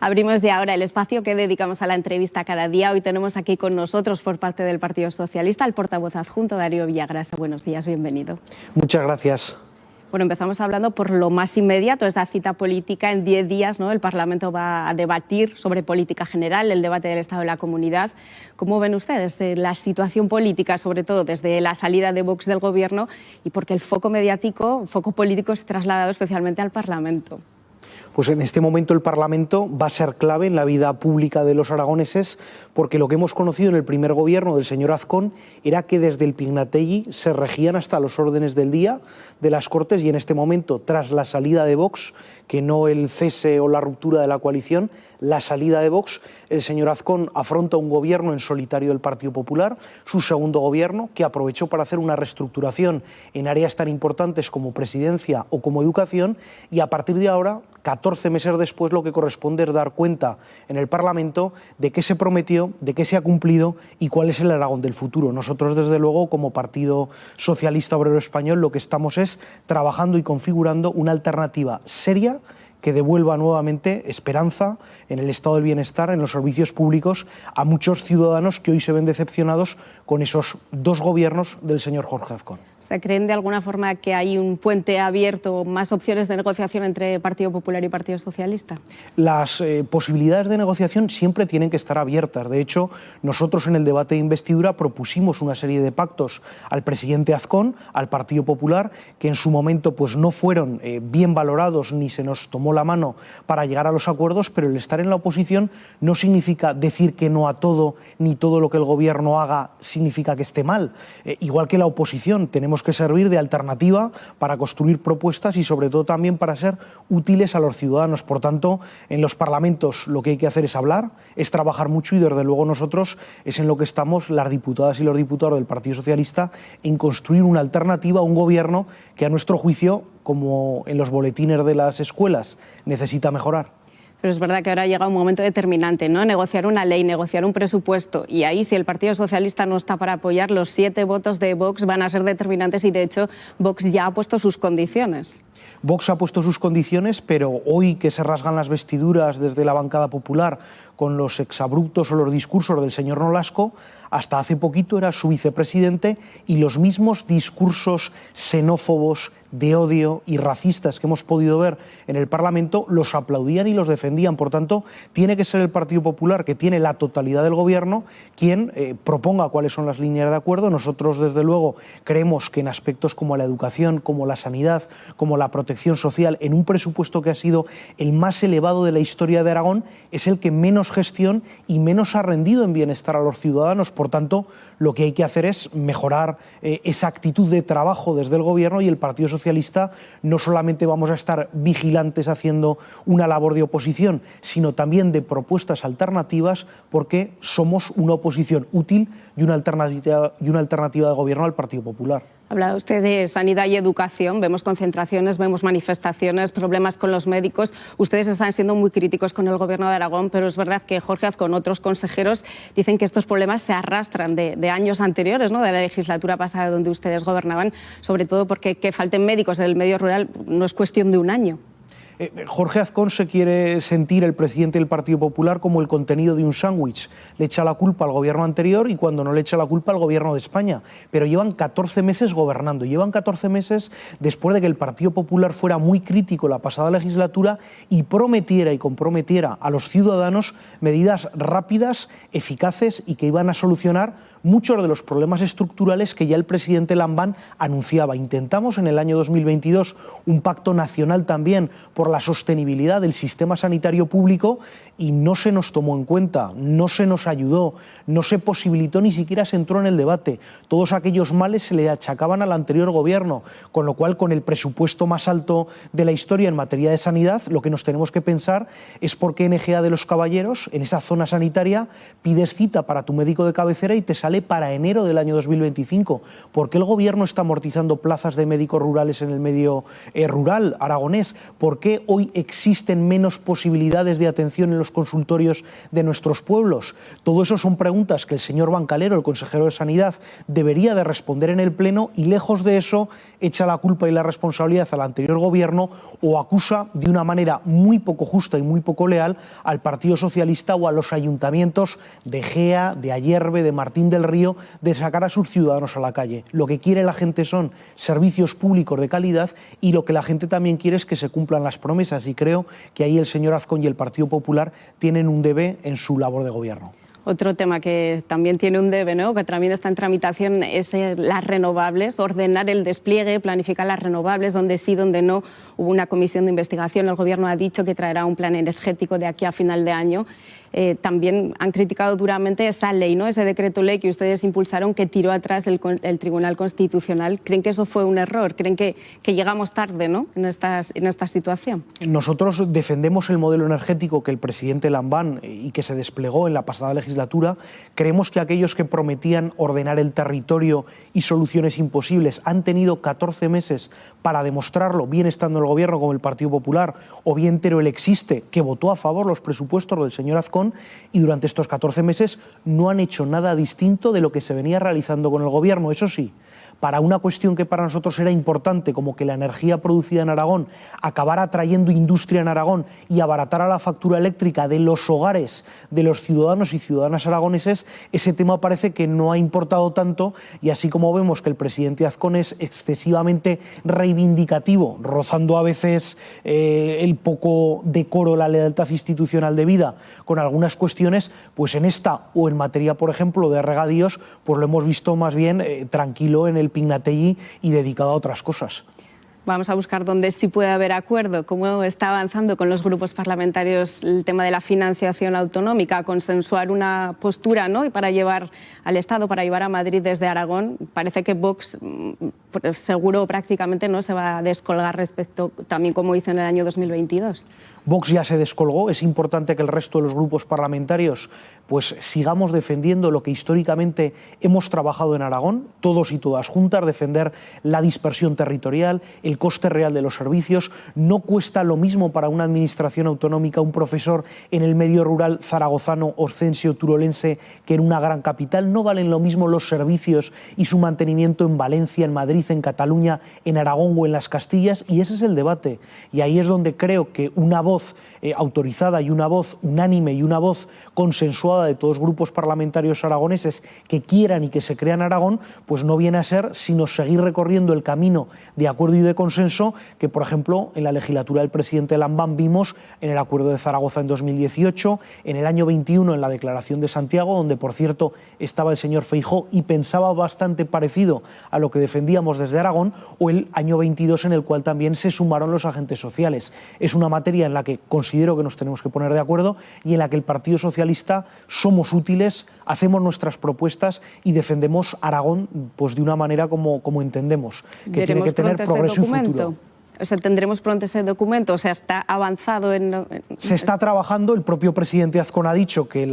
Abrimos de ahora el espacio que dedicamos a la entrevista cada día. Hoy tenemos aquí con nosotros, por parte del Partido Socialista, el portavoz adjunto, Darío Villagrasa. Buenos días, bienvenido. Muchas gracias. Bueno, empezamos hablando por lo más inmediato, esta cita política. En 10 días, ¿no?, el Parlamento va a debatir sobre política general, el debate del Estado de la Comunidad. ¿Cómo ven ustedes la situación política, sobre todo desde la salida de Vox del Gobierno, y porque el foco mediático, foco político, es trasladado especialmente al Parlamento? Pues en este momento el Parlamento va a ser clave en la vida pública de los aragoneses, porque lo que hemos conocido en el primer gobierno del señor Azcón era que desde el Pignategui se regían hasta los órdenes del día de las Cortes, y en este momento, tras la salida de Vox, que no el cese o la ruptura de la coalición, la salida de Vox, el señor Azcón afronta un gobierno en solitario del Partido Popular, su segundo gobierno, que aprovechó para hacer una reestructuración en áreas tan importantes como presidencia o como educación, y a partir de ahora, 14 meses después, lo que corresponde es dar cuenta en el Parlamento de qué se prometió, de qué se ha cumplido y cuál es el Aragón del futuro. Nosotros, desde luego, como Partido Socialista Obrero Español, lo que estamos es trabajando y configurando una alternativa seria que devuelva nuevamente esperanza en el estado del bienestar, en los servicios públicos, a muchos ciudadanos que hoy se ven decepcionados con esos dos gobiernos del señor Jorge Azcón. ¿Se creen de alguna forma que hay un puente abierto, más opciones de negociación entre Partido Popular y Partido Socialista? Las posibilidades de negociación siempre tienen que estar abiertas. De hecho, nosotros en el debate de investidura propusimos una serie de pactos al presidente Azcón, al Partido Popular, que en su momento pues no fueron bien valorados ni se nos tomó la mano para llegar a los acuerdos, pero el estar en la oposición no significa decir que no a todo, ni todo lo que el gobierno haga significa que esté mal. Igual que la oposición, tenemos que servir de alternativa para construir propuestas y sobre todo también para ser útiles a los ciudadanos. Por tanto, en los parlamentos lo que hay que hacer es hablar, es trabajar mucho, y desde luego nosotros es en lo que estamos las diputadas y los diputados del Partido Socialista, en construir una alternativa a un gobierno que, a nuestro juicio, como en los boletines de las escuelas, necesita mejorar. Pero es verdad que ahora llega un momento determinante, ¿no? Negociar una ley, negociar un presupuesto, y ahí, si el Partido Socialista no está para apoyar, los 7 votos de Vox van a ser determinantes, y de hecho Vox ya ha puesto sus condiciones. Vox ha puesto sus condiciones, pero hoy que se rasgan las vestiduras desde la bancada popular con los exabruptos o los discursos del señor Nolasco, hasta hace poquito era su vicepresidente, y los mismos discursos xenófobos, de odio y racistas que hemos podido ver en el Parlamento los aplaudían y los defendían. Por tanto, tiene que ser el Partido Popular, que tiene la totalidad del gobierno, quien proponga cuáles son las líneas de acuerdo. Nosotros, desde luego, creemos que en aspectos como la educación, como la sanidad, como la protección social, en un presupuesto que ha sido el más elevado de la historia de Aragón, es el que menos gestión y menos ha rendido en bienestar a los ciudadanos. Por tanto, lo que hay que hacer es mejorar esa actitud de trabajo desde el gobierno, y el Partido Socialista no solamente vamos a estar vigilantes haciendo una labor de oposición, sino también de propuestas alternativas, porque somos una oposición útil y una alternativa de gobierno al Partido Popular. Habla usted de sanidad y educación, vemos concentraciones, vemos manifestaciones, problemas con los médicos. Ustedes están siendo muy críticos con el Gobierno de Aragón, pero es verdad que Jorge Azcón, otros consejeros, dicen que estos problemas se arrastran de años anteriores, ¿no?, de la legislatura pasada donde ustedes gobernaban, sobre todo porque que falten médicos en el medio rural no es cuestión de un año. Jorge Azcón se quiere sentir, el presidente del Partido Popular, como el contenido de un sándwich. Le echa la culpa al gobierno anterior y, cuando no, le echa la culpa al gobierno de España. Pero llevan 14 meses gobernando. Llevan 14 meses después de que el Partido Popular fuera muy crítico la pasada legislatura y prometiera y comprometiera a los ciudadanos medidas rápidas, eficaces, y que iban a solucionar muchos de los problemas estructurales que ya el presidente Lambán anunciaba. Intentamos en el año 2022 un pacto nacional también por la sostenibilidad del sistema sanitario público, y no se nos tomó en cuenta, no se nos ayudó, no se posibilitó, ni siquiera se entró en el debate. Todos aquellos males se le achacaban al anterior gobierno, con lo cual, con el presupuesto más alto de la historia en materia de sanidad, lo que nos tenemos que pensar es por qué en Ejea de los Caballeros, en esa zona sanitaria, pides cita para tu médico de cabecera y te sale para enero del año 2025. ¿Por qué el gobierno está amortizando plazas de médicos rurales en el medio rural aragonés? ¿Por qué qué hoy existen menos posibilidades de atención en los consultorios de nuestros pueblos? Todo eso son preguntas que el señor Bancalero, el consejero de Sanidad, debería de responder en el Pleno, y lejos de eso echa la culpa y la responsabilidad al anterior gobierno o acusa de una manera muy poco justa y muy poco leal al Partido Socialista o a los ayuntamientos de Gea, de Ayerbe, de Martín del Río, de sacar a sus ciudadanos a la calle. Lo que quiere la gente son servicios públicos de calidad, y lo que la gente también quiere es que se cumplan las promesas, y creo que ahí el señor Azcón y el Partido Popular tienen un debe en su labor de gobierno. Otro tema que también tiene un debe, ¿no?, que también está en tramitación, es las renovables, ordenar el despliegue, planificar las renovables, donde sí, donde no. Hubo una comisión de investigación, el Gobierno ha dicho que traerá un plan energético de aquí a final de año. También han criticado duramente esa ley, ¿no?, ese decreto ley que ustedes impulsaron, que tiró atrás el Tribunal Constitucional. ¿Creen que eso fue un error? ¿Creen que llegamos tarde, ¿no?, en esta situación? Nosotros defendemos el modelo energético que el presidente Lambán y que se desplegó en la pasada legislatura. Creemos que aquellos que prometían ordenar el territorio y soluciones imposibles han tenido 14 meses para demostrarlo, bien estando en el Gobierno como el Partido Popular, o bien Teruel existe, que votó a favor los presupuestos del señor Azcón, y durante estos 14 meses no han hecho nada distinto de lo que se venía realizando con el Gobierno. Eso sí, para una cuestión que para nosotros era importante, como que la energía producida en Aragón acabara trayendo industria en Aragón y abaratara la factura eléctrica de los hogares de los ciudadanos y ciudadanas aragoneses, ese tema parece que no ha importado tanto, y así como vemos que el presidente Azcón es excesivamente reivindicativo, rozando a veces el poco decoro, la lealtad institucional debida con algunas cuestiones, pues en esta o en materia, por ejemplo, de regadíos, pues lo hemos visto más bien tranquilo en el Pingategui y dedicado a otras cosas. Vamos a buscar dónde sí puede haber acuerdo. ¿Cómo está avanzando con los grupos parlamentarios el tema de la financiación autonómica? Consensuar una postura, ¿no?, y para llevar al Estado, para llevar a Madrid desde Aragón. Parece que Vox seguro prácticamente no se va a descolgar respecto, también como hizo en el año 2022. Vox ya se descolgó. Es importante que el resto de los grupos parlamentarios pues sigamos defendiendo lo que históricamente hemos trabajado en Aragón, todos y todas juntas, defender la dispersión territorial, el coste real de los servicios. No cuesta lo mismo para una administración autonómica un profesor en el medio rural zaragozano, oscense o turolense que en una gran capital. No valen lo mismo los servicios y su mantenimiento en Valencia, en Madrid, en Cataluña, en Aragón o en las Castillas, y ese es el debate. Y ahí es donde creo que una voz autorizada y una voz unánime y una voz consensuada de todos los grupos parlamentarios aragoneses que quieran y que se crean Aragón, pues no viene a ser sino seguir recorriendo el camino de acuerdo y de consenso que, por ejemplo, en la legislatura del presidente Lambán vimos en el Acuerdo de Zaragoza en 2018, en el año 21 en la Declaración de Santiago, donde, por cierto, estaba el señor Feijóo y pensaba bastante parecido a lo que defendíamos desde Aragón, o el año 22 en el cual también se sumaron los agentes sociales. Es una materia en la que considero que nos tenemos que poner de acuerdo y en la que el Partido Socialista somos útiles, hacemos nuestras propuestas y defendemos Aragón pues de una manera como entendemos, que tiene que tener progreso y futuro. O sea, ¿tendremos pronto ese documento? O sea, ¿está avanzado en...? Se está trabajando. El propio presidente Azcón ha dicho que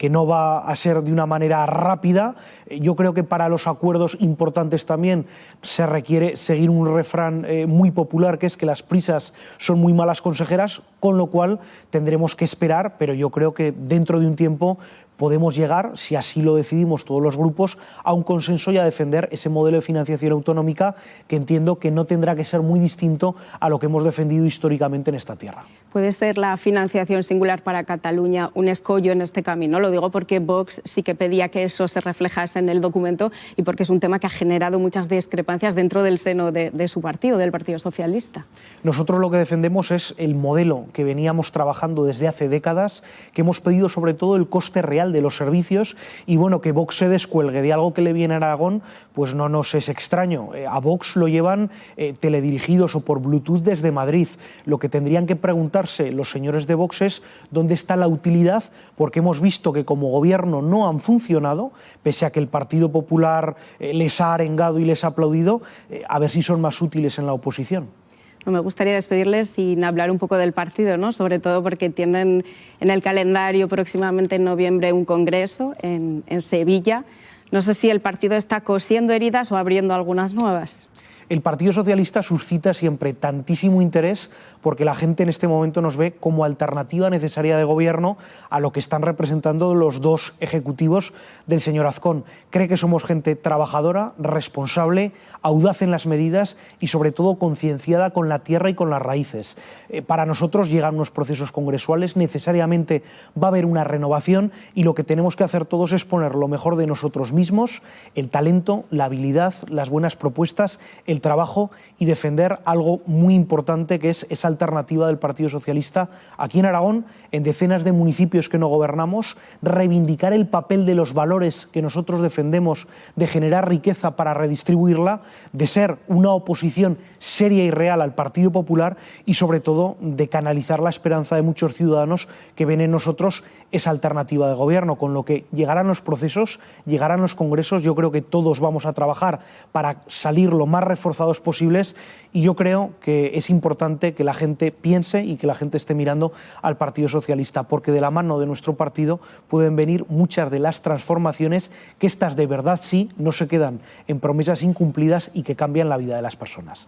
no va a ser de una manera rápida. Yo creo que para los acuerdos importantes también se requiere seguir un refrán muy popular, que es que las prisas son muy malas consejeras, con lo cual tendremos que esperar, pero yo creo que dentro de un tiempo podemos llegar, si así lo decidimos todos los grupos, a un consenso y a defender ese modelo de financiación autonómica que entiendo que no tendrá que ser muy distinto a lo que hemos defendido históricamente en esta tierra. ¿Puede ser la financiación singular para Cataluña un escollo en este camino? Lo digo porque Vox sí que pedía que eso se reflejase en el documento y porque es un tema que ha generado muchas discrepancias dentro del seno de su partido, del Partido Socialista. Nosotros lo que defendemos es el modelo que veníamos trabajando desde hace décadas, que hemos pedido sobre todo el coste real de los servicios, y bueno, que Vox se descuelgue de algo que le viene a Aragón, pues no nos es extraño. A Vox lo llevan teledirigidos o por Bluetooth desde Madrid. Lo que tendrían que preguntarse los señores de Vox es dónde está la utilidad, porque hemos visto que como gobierno no han funcionado, pese a que el Partido Popular les ha arengado y les ha aplaudido, a ver si son más útiles en la oposición. No, me gustaría despedirles sin hablar un poco del partido, ¿no? Sobre todo porque tienen en el calendario próximamente en noviembre un congreso en Sevilla. No sé si el partido está cosiendo heridas o abriendo algunas nuevas. El Partido Socialista suscita siempre tantísimo interés porque la gente en este momento nos ve como alternativa necesaria de gobierno a lo que están representando los dos ejecutivos del señor Azcón. Cree que somos gente trabajadora, responsable, audaz en las medidas y sobre todo concienciada con la tierra y con las raíces. Para nosotros llegan unos procesos congresuales, necesariamente va a haber una renovación y lo que tenemos que hacer todos es poner lo mejor de nosotros mismos, el talento, la habilidad, las buenas propuestas, el trabajo y defender algo muy importante que es esa alternativa del Partido Socialista aquí en Aragón, en decenas de municipios que no gobernamos, reivindicar el papel de los valores que nosotros defendemos, de generar riqueza para redistribuirla, de ser una oposición seria y real al Partido Popular y sobre todo de canalizar la esperanza de muchos ciudadanos que ven en nosotros esa alternativa de gobierno, con lo que llegarán los procesos, llegarán los congresos. Yo creo que todos vamos a trabajar para salir lo más reforzados posibles y yo creo que es importante que la gente piense y que la gente esté mirando al Partido Socialista, porque de la mano de nuestro partido pueden venir muchas de las transformaciones que estas de verdad sí no se quedan en promesas incumplidas y que cambian la vida de las personas.